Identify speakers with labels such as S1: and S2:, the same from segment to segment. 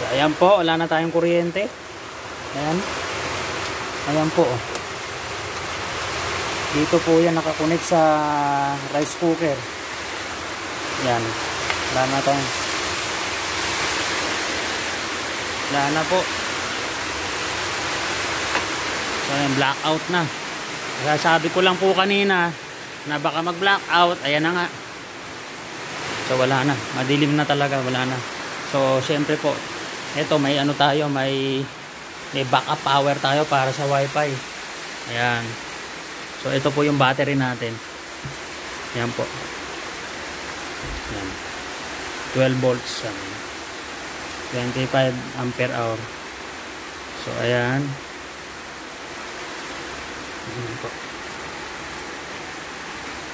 S1: So ayan po, wala na tayong kuryente. Ayan. Ayan po. Dito po yan nakakonect sa rice cooker. Ayan. Wala na tayong. Wala na po. So ayan, blackout na. Sabi ko lang po kanina na baka mag blackout. Ayan na nga. So wala na. Madilim na talaga. Wala na. So syempre po, ito may ano tayo, may backup power tayo para sa wifi. Ayan. So ito po yung battery natin. Ayan po. Ayan. 12 volts. 25 ampere hour. So ayan. Ayan po.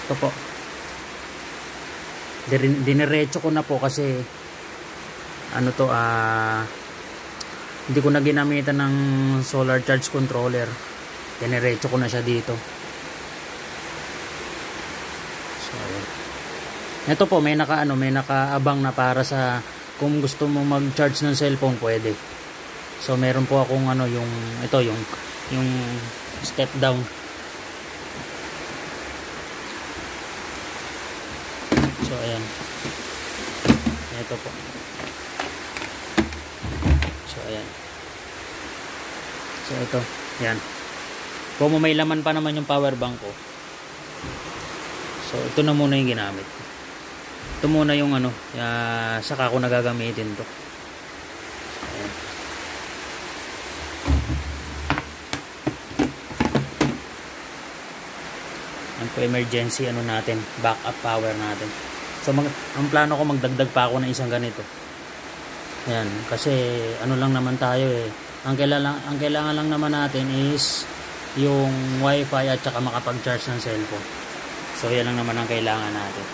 S1: Ito po. Diniretso ko na po kasi ano to, hindi ko na ginamitan ng solar charge controller. Diniretso ko na siya dito. So ito po, may nakaabang na para sa kung gusto mo mag-charge ng cellphone, pwede. So meron po akong yung step down. So ayan. Ito po. So ayan. So ito, yan. Kung may laman pa naman yung power bank ko. So ito na muna yung ginamit. Ito muna yung saka ko nagagamitin to. Ayan. Yan po emergency natin, backup power natin. So ang plano ko magdagdag pa ako ng isang ganito. Ayan, kasi lang naman tayo eh. Ang kailangan lang naman natin is yung wifi at saka makapag-charge ng cellphone. So yan lang naman ang kailangan natin.